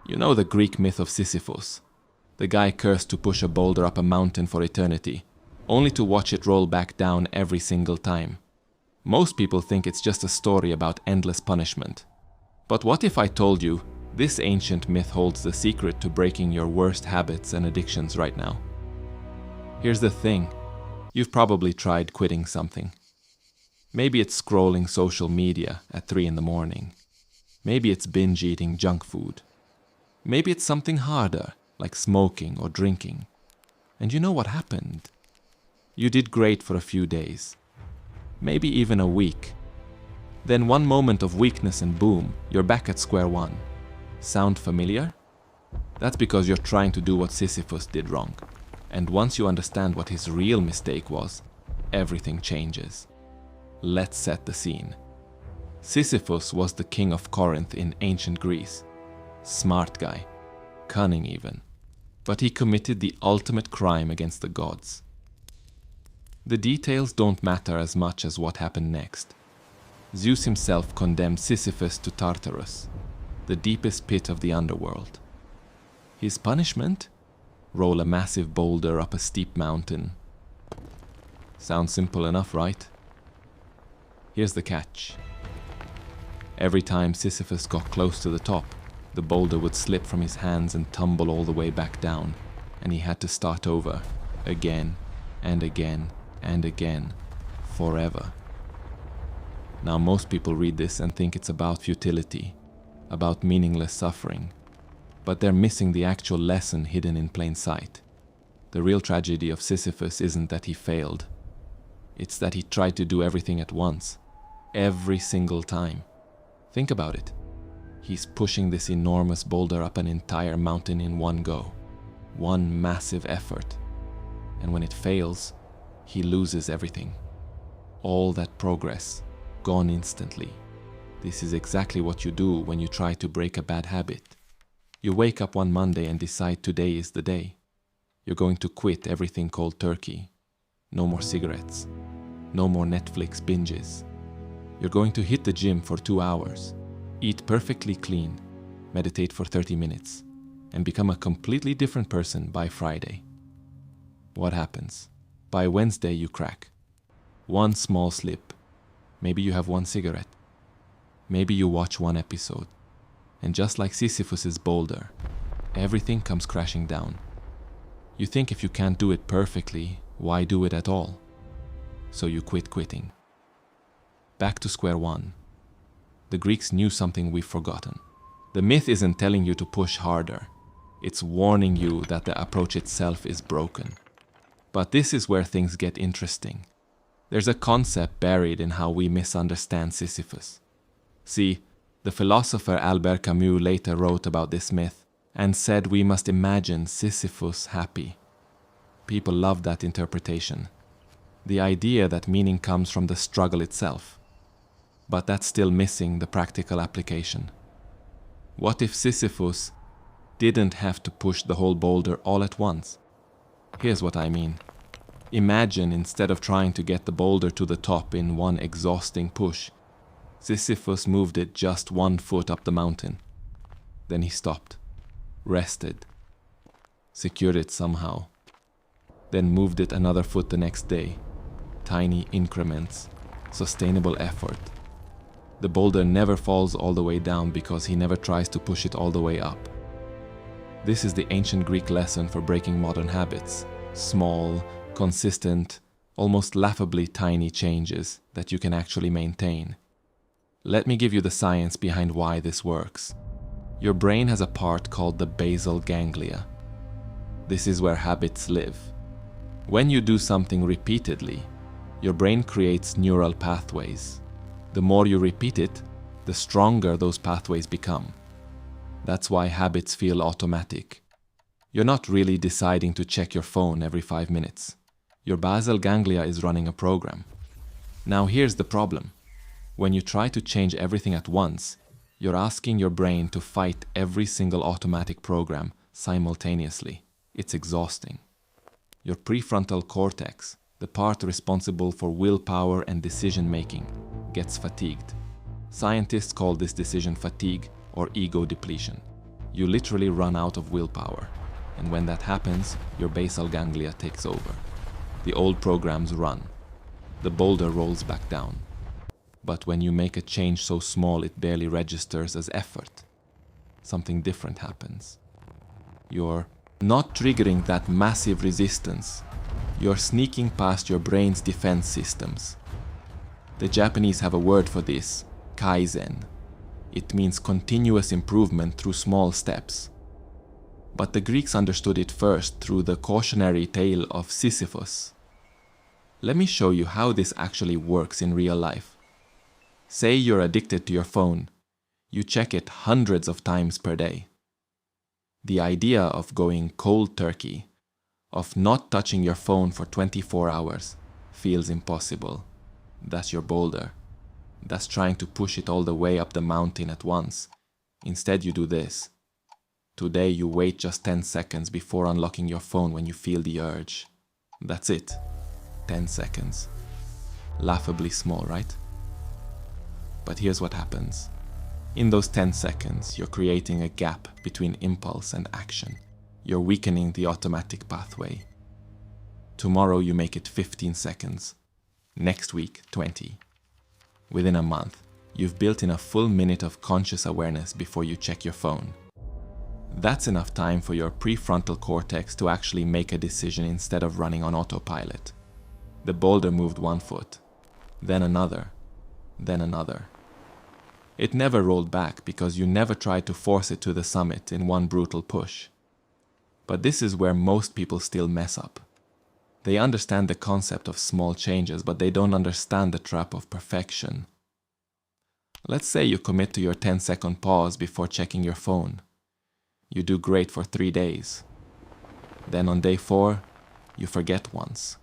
You know the Greek myth of Sisyphus, the guy cursed to push a boulder up a mountain for eternity, only to watch it roll back down every single time. Most people think it's just a story about endless punishment. But what if I told you this ancient myth holds the secret to breaking your worst habits and addictions right now? Here's the thing, you've probably tried quitting something. Maybe it's scrolling social media at 3 in the morning. Maybe it's binge eating junk food. Maybe it's something harder, like smoking or drinking. And you know what happened? You did great for a few days. Maybe even a week. Then one moment of weakness and boom, you're back at square one. Sound familiar? That's because you're trying to do what Sisyphus did wrong. And once you understand what his real mistake was, everything changes. Let's set the scene. Sisyphus was the king of Corinth in ancient Greece. Smart guy, cunning even. But he committed the ultimate crime against the gods. The details don't matter as much as what happened next. Zeus himself condemned Sisyphus to Tartarus, the deepest pit of the underworld. His punishment? Roll a massive boulder up a steep mountain. Sounds simple enough, right? Here's the catch. Every time Sisyphus got close to the top, the boulder would slip from his hands and tumble all the way back down, and he had to start over, again and again and again, forever. Now most people read this and think it's about futility, about meaningless suffering, but they're missing the actual lesson hidden in plain sight. The real tragedy of Sisyphus isn't that he failed. It's that he tried to do everything at once, every single time. Think about it. He's pushing this enormous boulder up an entire mountain in one go, one massive effort. And when it fails, he loses everything. All that progress, gone instantly. This is exactly what you do when you try to break a bad habit. You wake up one Monday and decide today is the day. You're going to quit everything cold turkey. No more cigarettes. No more Netflix binges. You're going to hit the gym for 2 hours, eat perfectly clean, meditate for 30 minutes, and become a completely different person by Friday. What happens? By Wednesday you crack. One small slip. Maybe you have one cigarette. Maybe you watch one episode. And just like Sisyphus's boulder, everything comes crashing down. You think if you can't do it perfectly, why do it at all? So you quit quitting. Back to square one. The Greeks knew something we've forgotten. The myth isn't telling you to push harder. It's warning you that the approach itself is broken. But this is where things get interesting. There's a concept buried in how we misunderstand Sisyphus. See, the philosopher Albert Camus later wrote about this myth and said we must imagine Sisyphus happy. People love that interpretation. The idea that meaning comes from the struggle itself. But that's still missing the practical application. What if Sisyphus didn't have to push the whole boulder all at once? Here's what I mean. Imagine instead of trying to get the boulder to the top in one exhausting push, Sisyphus moved it just 1 foot up the mountain. Then he stopped, rested, secured it somehow, then moved it another foot the next day. Tiny increments, sustainable effort. The boulder never falls all the way down because he never tries to push it all the way up. This is the ancient Greek lesson for breaking modern habits. Small, consistent, almost laughably tiny changes that you can actually maintain. Let me give you the science behind why this works. Your brain has a part called the basal ganglia. This is where habits live. When you do something repeatedly, your brain creates neural pathways. The more you repeat it, the stronger those pathways become. That's why habits feel automatic. You're not really deciding to check your phone every 5 minutes. Your basal ganglia is running a program. Now here's the problem. When you try to change everything at once, you're asking your brain to fight every single automatic program simultaneously. It's exhausting. Your prefrontal cortex, the part responsible for willpower and decision-making, gets fatigued. Scientists call this decision fatigue or ego depletion. You literally run out of willpower, and when that happens, your basal ganglia takes over. The old programs run. The boulder rolls back down. But when you make a change so small it barely registers as effort, something different happens. You're not triggering that massive resistance. You're sneaking past your brain's defense systems. The Japanese have a word for this, kaizen. It means continuous improvement through small steps. But the Greeks understood it first through the cautionary tale of Sisyphus. Let me show you how this actually works in real life. Say you're addicted to your phone. You check it hundreds of times per day. The idea of going cold turkey, of not touching your phone for 24 hours, feels impossible. That's your boulder. That's trying to push it all the way up the mountain at once. Instead, you do this. Today, you wait just 10 seconds before unlocking your phone when you feel the urge. That's it. 10 seconds. Laughably small, right? But here's what happens. In those 10 seconds, you're creating a gap between impulse and action. You're weakening the automatic pathway. Tomorrow you make it 15 seconds. Next week, 20. Within a month, you've built in a full minute of conscious awareness before you check your phone. That's enough time for your prefrontal cortex to actually make a decision instead of running on autopilot. The boulder moved 1 foot, then another, then another. It never rolled back because you never tried to force it to the summit in one brutal push. But this is where most people still mess up. They understand the concept of small changes, but they don't understand the trap of perfection. Let's say you commit to your 10-second pause before checking your phone. You do great for 3 days. Then on day 4, you forget once.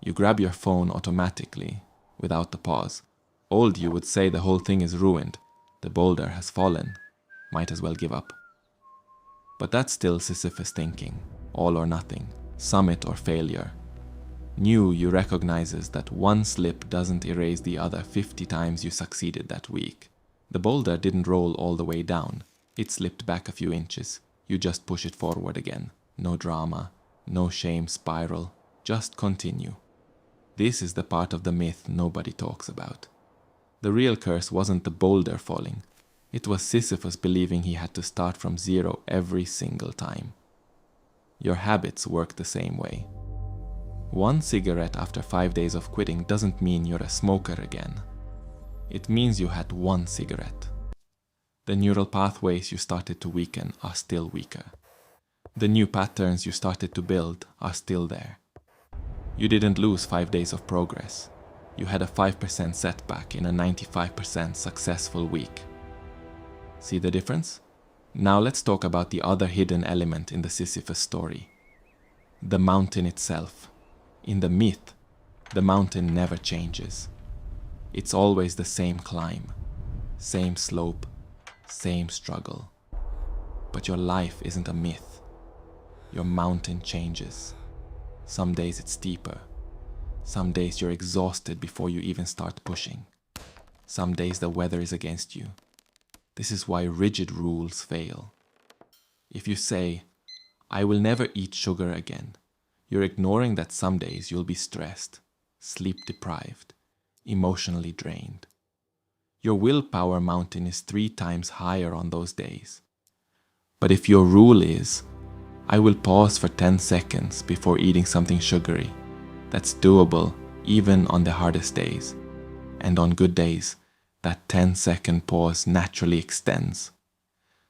You grab your phone automatically, without the pause. Old you would say the whole thing is ruined. The boulder has fallen. Might as well give up. But that's still Sisyphus thinking. All or nothing. Summit or failure. New you recognizes that one slip doesn't erase the other 50 times you succeeded that week. The boulder didn't roll all the way down. It slipped back a few inches. You just push it forward again. No drama. No shame spiral. Just continue. This is the part of the myth nobody talks about. The real curse wasn't the boulder falling. It was Sisyphus believing he had to start from zero every single time. Your habits work the same way. 1 cigarette after 5 days of quitting doesn't mean you're a smoker again. It means you had 1 cigarette. The neural pathways you started to weaken are still weaker. The new patterns you started to build are still there. You didn't lose 5 days of progress. You had a 5% setback in a 95% successful week. See the difference? Now let's talk about the other hidden element in the Sisyphus story. The mountain itself. In the myth, the mountain never changes. It's always the same climb, same slope, same struggle. But your life isn't a myth. Your mountain changes. Some days it's steeper. Some days you're exhausted before you even start pushing. Some days the weather is against you. This is why rigid rules fail. If you say, I will never eat sugar again, you're ignoring that some days you'll be stressed, sleep deprived, emotionally drained. Your willpower mountain is 3 times higher on those days. But if your rule is, I will pause for 10 seconds before eating something sugary, that's doable even on the hardest days. And on good days, that 10-second pause naturally extends.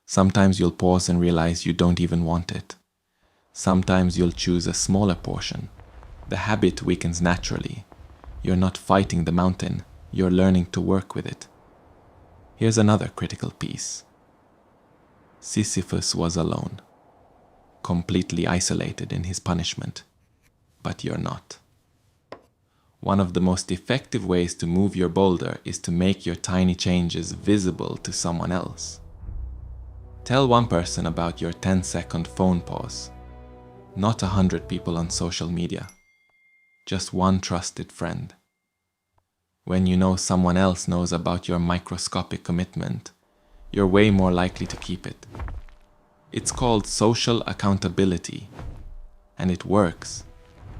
Sometimes you'll pause and realize you don't even want it. Sometimes you'll choose a smaller portion. The habit weakens naturally. You're not fighting the mountain, you're learning to work with it. Here's another critical piece. Sisyphus was alone, completely isolated in his punishment. But you're not. One of the most effective ways to move your boulder is to make your tiny changes visible to someone else. Tell one person about your 10-second phone pause. Not 100 people on social media. Just one trusted friend. When you know someone else knows about your microscopic commitment, you're way more likely to keep it. It's called social accountability, and it works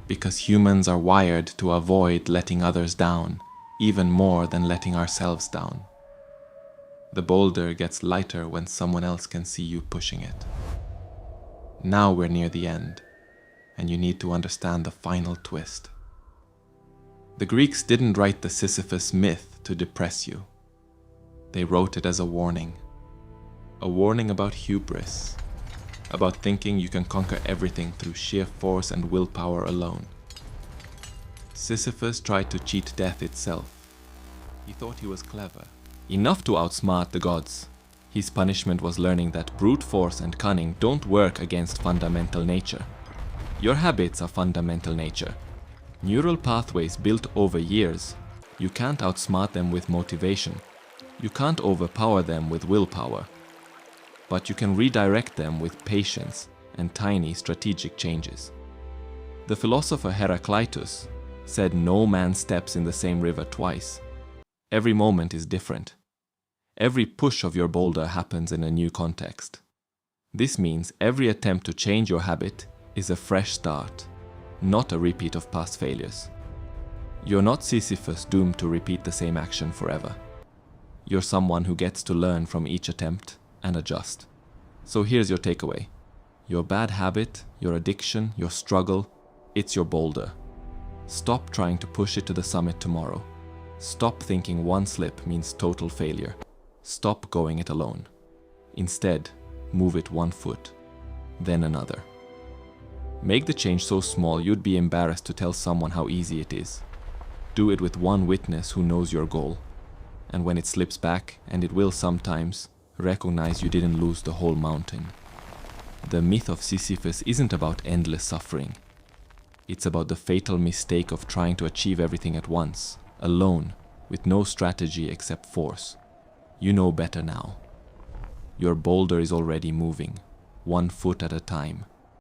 because humans are wired to avoid letting others down, even more than letting ourselves down. The boulder gets lighter when someone else can see you pushing it. Now we're near the end, and you need to understand the final twist. The Greeks didn't write the Sisyphus myth to depress you. They wrote it as a warning about hubris, about thinking you can conquer everything through sheer force and willpower alone. Sisyphus tried to cheat death itself. He thought he was clever, enough to outsmart the gods. His punishment was learning that brute force and cunning don't work against fundamental nature. Your habits are fundamental nature. Neural pathways built over years. You can't outsmart them with motivation. You can't overpower them with willpower. But you can redirect them with patience and tiny strategic changes. The philosopher Heraclitus said no man steps in the same river twice. Every moment is different. Every push of your boulder happens in a new context. This means every attempt to change your habit is a fresh start, not a repeat of past failures. You're not Sisyphus doomed to repeat the same action forever. You're someone who gets to learn from each attempt and adjust. So here's your takeaway. Your bad habit, your addiction, your struggle, it's your boulder. Stop trying to push it to the summit tomorrow. Stop thinking one slip means total failure. Stop going it alone. Instead, move it 1 foot, then another. Make the change so small you'd be embarrassed to tell someone how easy it is. Do it with one witness who knows your goal. And when it slips back, and it will sometimes, recognize you didn't lose the whole mountain. The myth of Sisyphus isn't about endless suffering. It's about the fatal mistake of trying to achieve everything at once, alone, with no strategy except force. You know better now. Your boulder is already moving, 1 foot at a time.